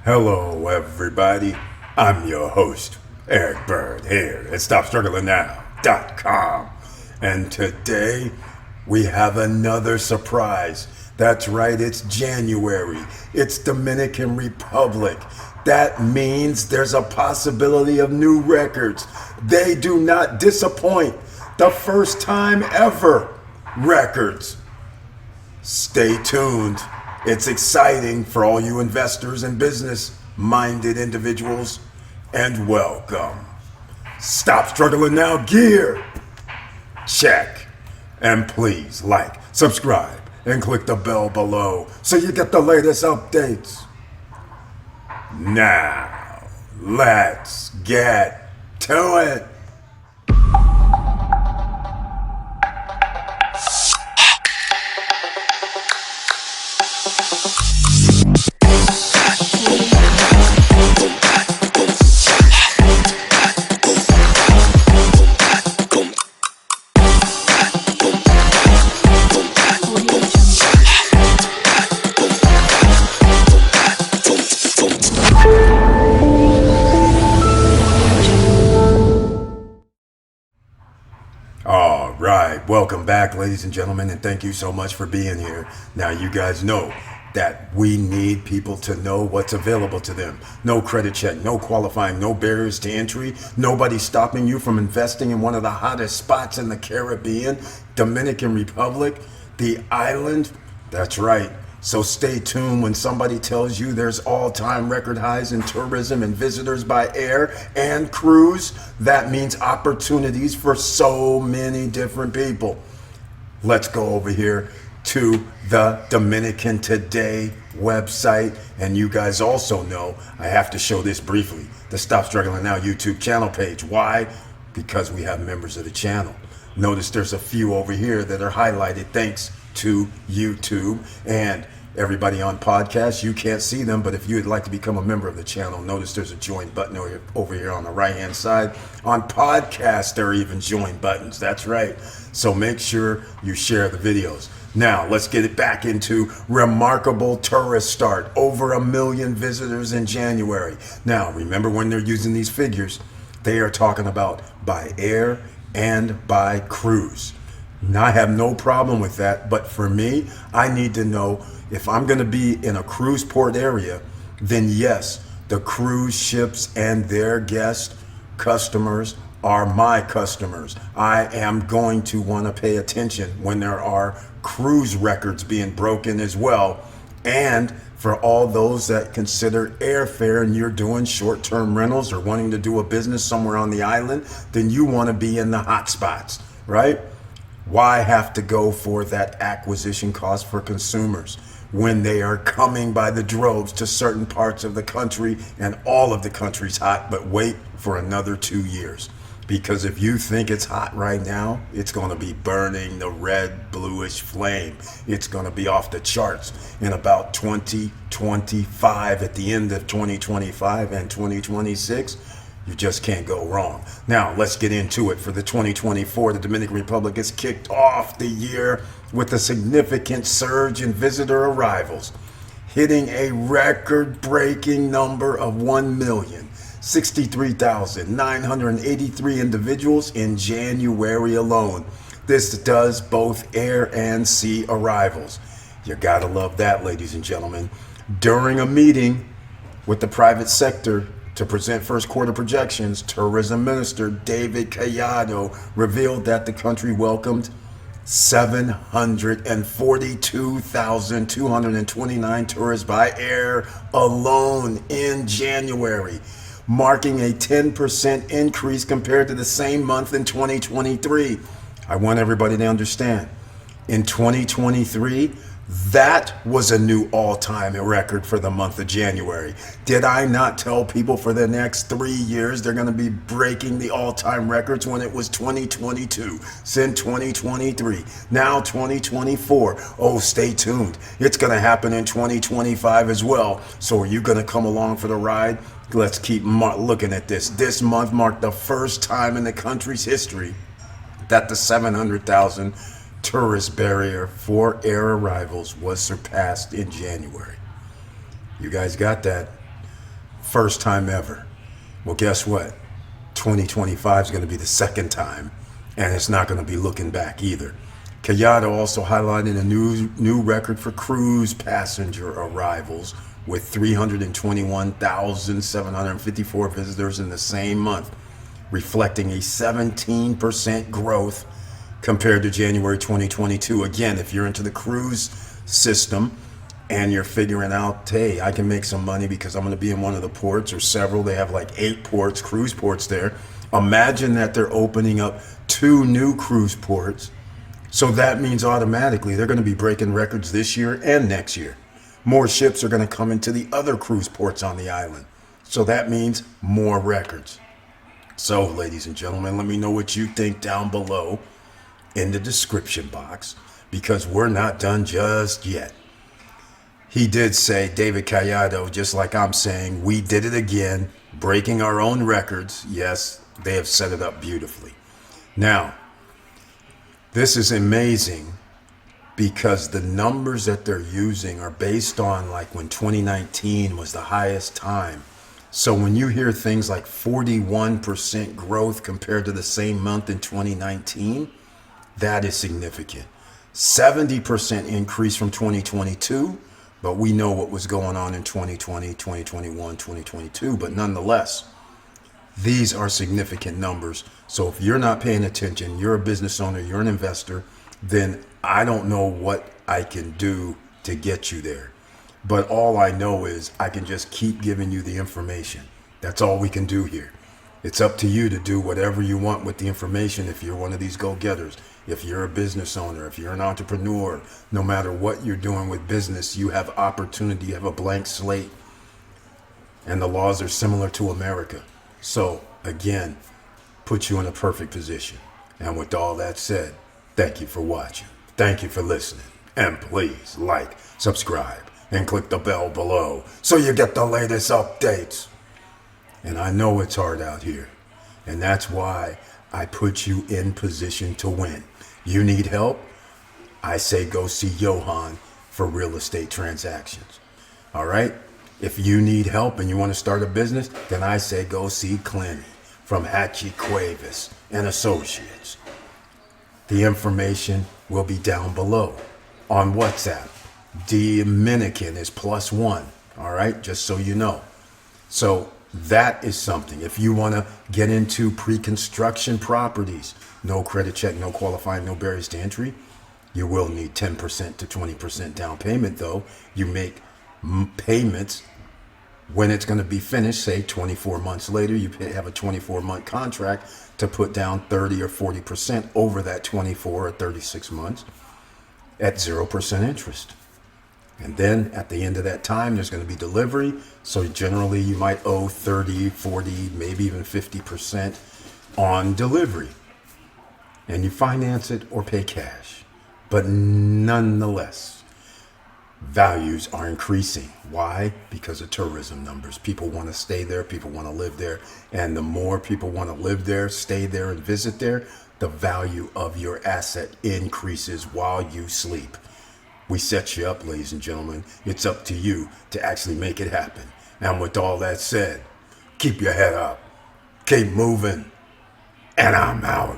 Hello, everybody. I'm your host, Eric Bird, here at StopStrugglingNow.com. And today, we have another surprise. That's right, it's January. It's Dominican Republic. That means there's a possibility of new records. They do not disappoint. The first time ever records. Stay tuned. It's exciting for all you investors and business-minded individuals. And welcome. Stop Struggling Now gear. Check. And please like, subscribe, and click the bell below so you get the latest updates. Now, let's get to it. All right, welcome back, ladies and gentlemen, and thank you so much for being here. Now, you guys know that we need people to know what's available to them. No credit check, no qualifying, no barriers to entry, nobody stopping you from investing in one of the hottest spots in the Caribbean, Dominican Republic, the island. That's right. So stay tuned when somebody tells you there's all-time record highs in tourism and visitors by air and cruise. That means opportunities for so many different people. Let's go over here to the Dominican Today website. And you guys also know I have to show this briefly. The Stop Struggling Now YouTube channel page. Why? Because we have members of the channel. Notice there's a few over here that are highlighted thanks to YouTube. And everybody on podcasts, you can't see them, but if you would like to become a member of the channel, notice there's a join button over here on the right hand side. On podcasts, there are even join buttons. That's right. So make sure you share the videos. Now, let's get it back into remarkable tourist start. Over 1 million visitors in January. Now, remember when they're using these figures, they are talking about by air and by cruise. Now, I have no problem with that, but for me, I need to know if I'm going to be in a cruise port area, then yes, the cruise ships and their guest customers are my customers. I am going to want to pay attention when there are cruise records being broken as well. And for all those that consider airfare and you're doing short-term rentals or wanting to do a business somewhere on the island, then you want to be in the hot spots, right? Why have to go for that acquisition cost for consumers when they are coming by the droves to certain parts of the country and all of the country's hot, but wait for another 2 years? Because if you think it's hot right now, it's going to be burning the red, bluish flame. It's going to be off the charts in about 2025, at the end of 2025 and 2026. You just can't go wrong. Now, let's get into it. For the 2024, the Dominican Republic has kicked off the year with a significant surge in visitor arrivals, hitting a record-breaking number of 1,063,983 individuals in January alone. This does both air and sea arrivals. You gotta love that, ladies and gentlemen. During a meeting with the private sector to present first quarter projections, Tourism Minister David Callado revealed that the country welcomed 742,229 tourists by air alone in January, marking a 10% increase compared to the same month in 2023. I want everybody to understand, in 2023, that was a new all-time record for the month of January. Did I not tell people for the next 3 years they're going to be breaking the all-time records when it was 2022, then 2023, now 2024? Oh, stay tuned. It's going to happen in 2025 as well. So are you going to come along for the ride? Let's keep looking at this. This month marked the first time in the country's history that the 700,000 tourist barrier for air arrivals was surpassed in January. You guys got that? First time ever. Well, guess what? 2025 is going to be the second time, and it's not going to be looking back either. Kayada also highlighted a new record for cruise passenger arrivals with 321,754 visitors in the same month, reflecting a 17% growth compared to January 2022. Again, if you're into the cruise system and you're figuring out, hey, I can make some money because I'm going to be in one of the ports or several. They have like 8 ports, cruise ports there. Imagine that they're opening up 2 new cruise ports. So that means automatically they're going to be breaking records this year and next year. More ships are going to come into the other cruise ports on the island. So that means more records. So, ladies and gentlemen, let me know what you think down below in the description box, because we're not done just yet. He did say, David Callado, just like I'm saying, we did it again, breaking our own records. Yes, they have set it up beautifully. Now, this is amazing because the numbers that they're using are based on like when 2019 was the highest time. So when you hear things like 41% growth compared to the same month in 2019, that is significant. 70% increase from 2022, but we know what was going on in 2020, 2021, 2022. But nonetheless, these are significant numbers. So if you're not paying attention, you're a business owner, you're an investor, then I don't know what I can do to get you there. But all I know is I can just keep giving you the information. That's all we can do here. It's up to you to do whatever you want with the information if you're one of these go-getters. If you're a business owner, if you're an entrepreneur, no matter what you're doing with business, you have opportunity, you have a blank slate. And the laws are similar to America. So, again, put you in a perfect position. And with all that said, thank you for watching. Thank you for listening. And please like, subscribe, and click the bell below so you get the latest updates. And I know it's hard out here. And that's why I put you in position to win. You need help? I say go see Johan for real estate transactions. All right? If you need help and you want to start a business, then I say go see Clenny from Hatchie Cuevas and Associates. The information will be down below on WhatsApp. Dominican is +1. All right? Just so you know. So that is something. If you want to get into pre-construction properties, no credit check, no qualifying, no barriers to entry, you will need 10% to 20% down payment, though. You make payments when it's going to be finished, say 24 months later. You have a 24-month contract to put down 30 or 40% over that 24 or 36 months at 0% interest. And then at the end of that time, there's going to be delivery. So generally you might owe 30, 40, maybe even 50% on delivery. And you finance it or pay cash. But nonetheless, values are increasing. Why? Because of tourism numbers. People want to stay there. People want to live there. And the more people want to live there, stay there, and visit there, the value of your asset increases while you sleep. We set you up, ladies and gentlemen. It's up to you to actually make it happen. And with all that said, keep your head up, keep moving, and I'm out.